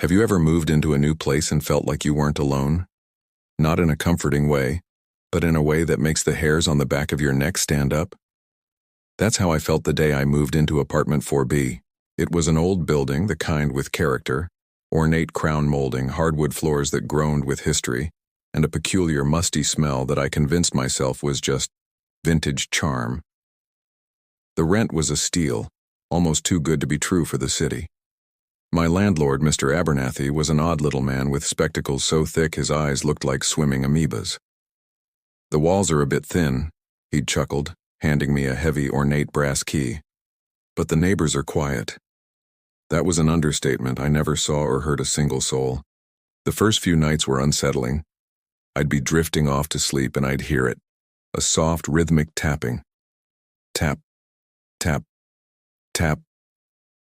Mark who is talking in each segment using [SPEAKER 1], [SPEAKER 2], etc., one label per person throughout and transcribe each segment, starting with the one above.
[SPEAKER 1] Have you ever moved into a new place and felt like you weren't alone? Not in a comforting way, but in a way that makes the hairs on the back of your neck stand up? That's how I felt the day I moved into apartment 4B. It was an old building, the kind with character, ornate crown molding, hardwood floors that groaned with history, and a peculiar musty smell that I convinced myself was just vintage charm. The rent was a steal, almost too good to be true for the city. My landlord, Mr. Abernathy, was an odd little man with spectacles so thick his eyes looked like swimming amoebas. "The walls are a bit thin," he'd chuckled, handing me a heavy, ornate brass key. "But the neighbors are quiet." That was an understatement. I never saw or heard a single soul. The first few nights were unsettling. I'd be drifting off to sleep and I'd hear it, a soft, rhythmic tapping. Tap, tap, tap.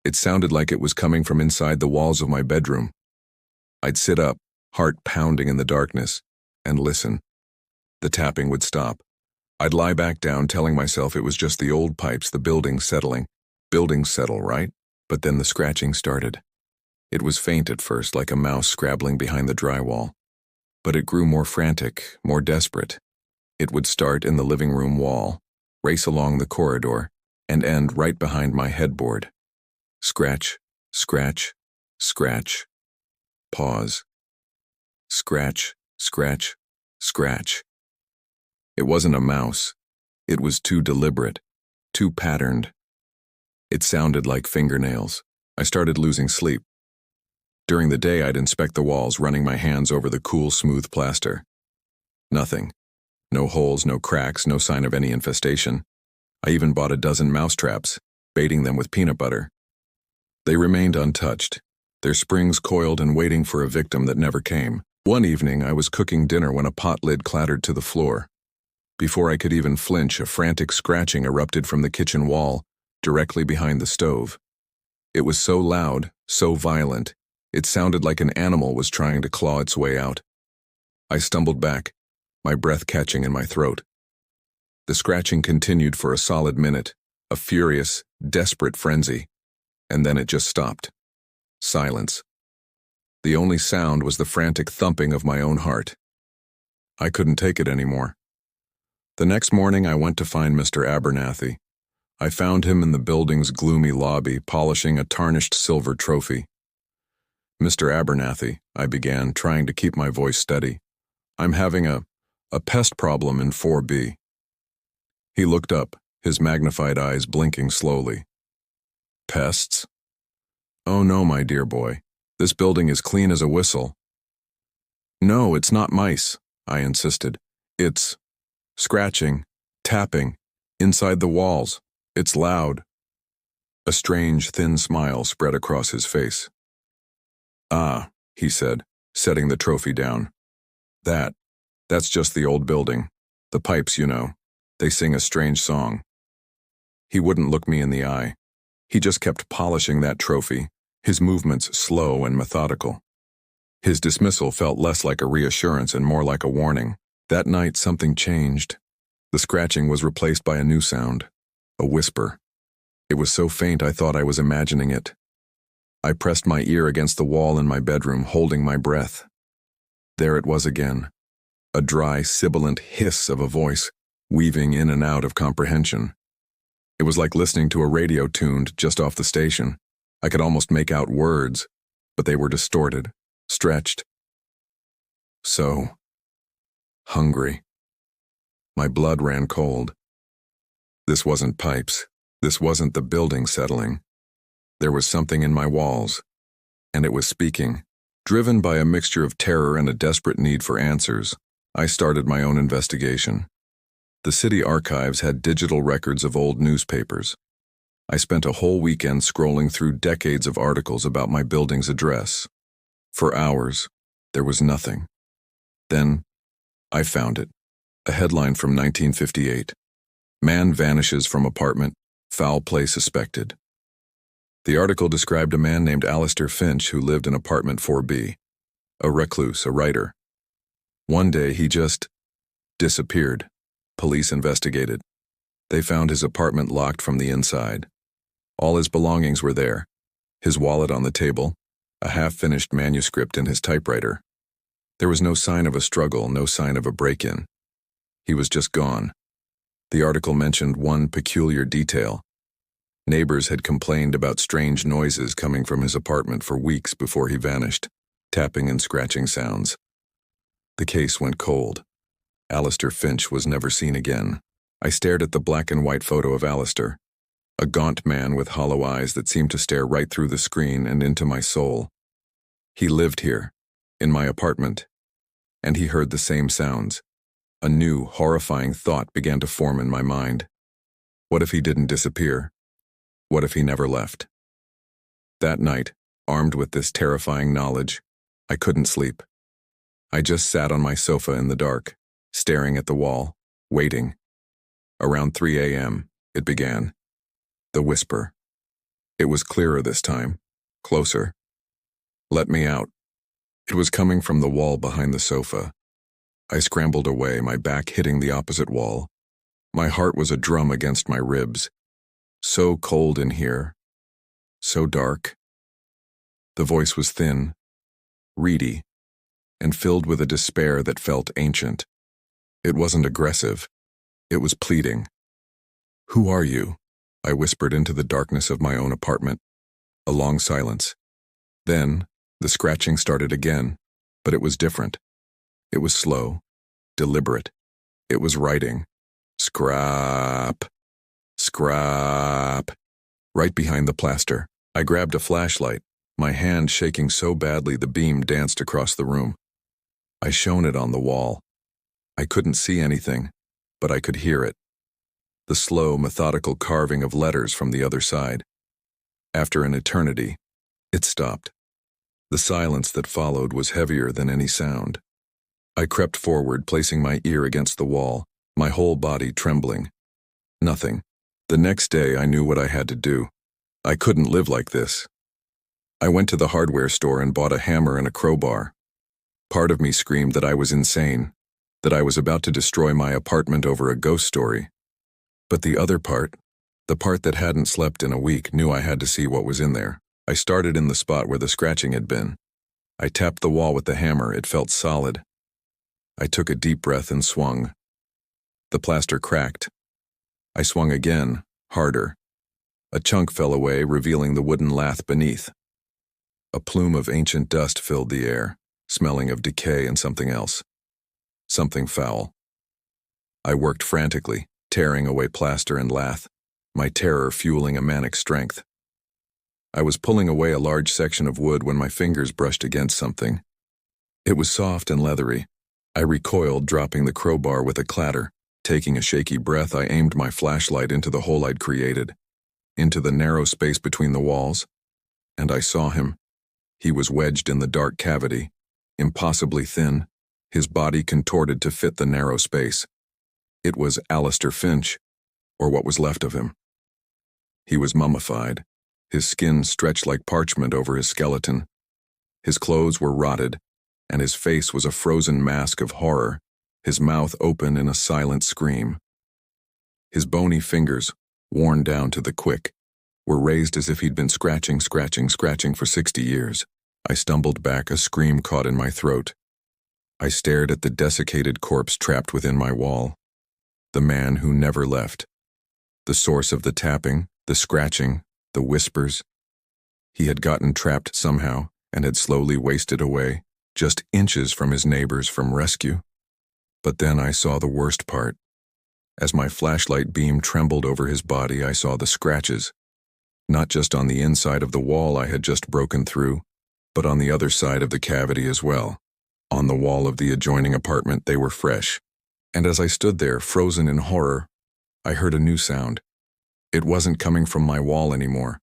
[SPEAKER 1] It sounded like it was coming from inside the walls of my bedroom. I'd sit up, heart pounding in the darkness, and listen. The tapping would stop. I'd lie back down telling myself it was just the old pipes, the building settling. Buildings settle, right? But then the scratching started. It was faint at first, like a mouse scrabbling behind the drywall. But it grew more frantic, more desperate. It would start in the living room wall, race along the corridor, and end right behind my headboard. Scratch, scratch, scratch. Pause. Scratch, scratch, scratch. It wasn't a mouse. It was too deliberate, too patterned. It sounded like fingernails. I started losing sleep. During the day, I'd inspect the walls, running my hands over the cool, smooth plaster. Nothing. No holes, no cracks, no sign of any infestation. I even bought a dozen mousetraps, baiting them with peanut butter. They remained untouched, their springs coiled and waiting for a victim that never came. One evening, I was cooking dinner when a pot lid clattered to the floor. Before I could even flinch, a frantic scratching erupted from the kitchen wall, directly behind the stove. It was so loud, so violent, it sounded like an animal was trying to claw its way out. I stumbled back, my breath catching in my throat. The scratching continued for a solid minute, a furious, desperate frenzy. And then it just stopped. Silence. The only sound was the frantic thumping of my own heart. I couldn't take it anymore. The next morning I went to find Mr. Abernathy. I found him in the building's gloomy lobby, polishing a tarnished silver trophy. "Mr. Abernathy," I began, trying to keep my voice steady, "I'm having a pest problem in 4B. He looked up, his magnified eyes blinking slowly. "Pests?" "Oh no, my dear boy. This building is clean as a whistle." "No, it's not mice," I insisted. "It's scratching, tapping, inside the walls. It's loud." A strange, thin smile spread across his face. "Ah," he said, setting the trophy down. That's just the old building. The pipes, you know. They sing a strange song." He wouldn't look me in the eye. He just kept polishing that trophy, his movements slow and methodical. His dismissal felt less like a reassurance and more like a warning. That night something changed. The scratching was replaced by a new sound, a whisper. It was so faint I thought I was imagining it. I pressed my ear against the wall in my bedroom, holding my breath. There it was again, a dry, sibilant hiss of a voice, weaving in and out of comprehension. It was like listening to a radio tuned just off the station. I could almost make out words, but they were distorted, stretched. So hungry. My blood ran cold. This wasn't pipes. This wasn't the building settling. There was something in my walls, and it was speaking. Driven by a mixture of terror and a desperate need for answers, I started my own investigation. The city archives had digital records of old newspapers. I spent a whole weekend scrolling through decades of articles about my building's address. For hours, there was nothing. Then, I found it. A headline from 1958. "Man vanishes from apartment, foul play suspected." The article described a man named Alistair Finch who lived in apartment 4B. A recluse, a writer. One day he just disappeared. Police investigated. They found his apartment locked from the inside. All his belongings were there. His wallet on the table, a half-finished manuscript in his typewriter. There was no sign of a struggle, no sign of a break-in. He was just gone. The article mentioned one peculiar detail. Neighbors had complained about strange noises coming from his apartment for weeks before he vanished, tapping and scratching sounds. The case went cold. Alistair Finch was never seen again. I stared at the black and white photo of Alistair, a gaunt man with hollow eyes that seemed to stare right through the screen and into my soul. He lived here, in my apartment, and he heard the same sounds. A new, horrifying thought began to form in my mind. What if he didn't disappear? What if he never left? That night, armed with this terrifying knowledge, I couldn't sleep. I just sat on my sofa in the dark, staring at the wall, waiting. Around 3 a.m., it began. The whisper. It was clearer this time, closer. Let me out. It was coming from the wall behind the sofa. I scrambled away, my back hitting the opposite wall. My heart was a drum against my ribs. So cold in here. So dark. The voice was thin, reedy, and filled with a despair that felt ancient. It wasn't aggressive. It was pleading. "Who are you?" I whispered into the darkness of my own apartment. A long silence. Then, the scratching started again, but it was different. It was slow, deliberate. It was writing. Scrap. Scrap. Right behind the plaster. I grabbed a flashlight, my hand shaking so badly the beam danced across the room. I shone it on the wall. I couldn't see anything, but I could hear it. The slow, methodical carving of letters from the other side. After an eternity, it stopped. The silence that followed was heavier than any sound. I crept forward, placing my ear against the wall, my whole body trembling. Nothing. The next day I knew what I had to do. I couldn't live like this. I went to the hardware store and bought a hammer and a crowbar. Part of me screamed that I was insane, that I was about to destroy my apartment over a ghost story. But the other part, the part that hadn't slept in a week, knew I had to see what was in there. I started in the spot where the scratching had been. I tapped the wall with the hammer. It felt solid. I took a deep breath and swung. The plaster cracked. I swung again, harder. A chunk fell away, revealing the wooden lath beneath. A plume of ancient dust filled the air, smelling of decay and something else. Something foul. I worked frantically, tearing away plaster and lath, my terror fueling a manic strength. I was pulling away a large section of wood when my fingers brushed against something. It was soft and leathery. I recoiled, dropping the crowbar with a clatter. Taking a shaky breath, I aimed my flashlight into the hole I'd created, into the narrow space between the walls, and I saw him. He was wedged in the dark cavity, impossibly thin, his body contorted to fit the narrow space. It was Alistair Finch, or what was left of him. He was mummified, his skin stretched like parchment over his skeleton. His clothes were rotted, and his face was a frozen mask of horror, his mouth open in a silent scream. His bony fingers, worn down to the quick, were raised as if he'd been scratching for 60 years. I stumbled back, a scream caught in my throat. I stared at the desiccated corpse trapped within my wall. The man who never left. The source of the tapping, the scratching, the whispers. He had gotten trapped somehow and had slowly wasted away, just inches from his neighbors from rescue. But then I saw the worst part. As my flashlight beam trembled over his body, I saw the scratches. Not just on the inside of the wall I had just broken through, but on the other side of the cavity as well. On the wall of the adjoining apartment, they were fresh. And as I stood there, frozen in horror, I heard a new sound. It wasn't coming from my wall anymore.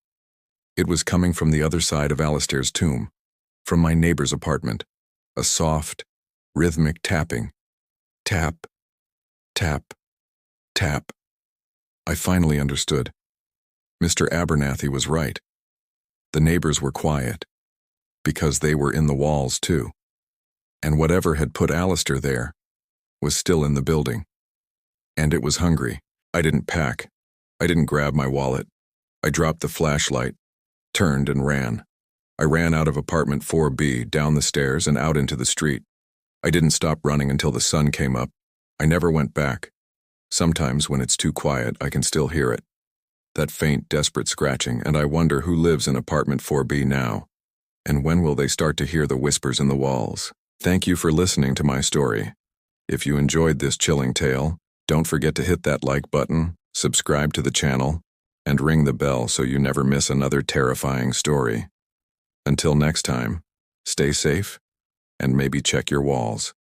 [SPEAKER 1] It was coming from the other side of Alistair's tomb, from my neighbor's apartment. A soft, rhythmic tapping. Tap, tap, tap. I finally understood. Mr. Abernathy was right. The neighbors were quiet, because they were in the walls too. And whatever had put Alistair there was still in the building. And it was hungry. I didn't pack. I didn't grab my wallet. I dropped the flashlight, turned and ran. I ran out of apartment 4B, down the stairs, and out into the street. I didn't stop running until the sun came up. I never went back. Sometimes, when it's too quiet, I can still hear it. That faint, desperate scratching, and I wonder who lives in apartment 4B now. And when will they start to hear the whispers in the walls? Thank you for listening to my story. If you enjoyed this chilling tale, don't forget to hit that like button, subscribe to the channel, and ring the bell so you never miss another terrifying story. Until next time, stay safe, and maybe check your walls.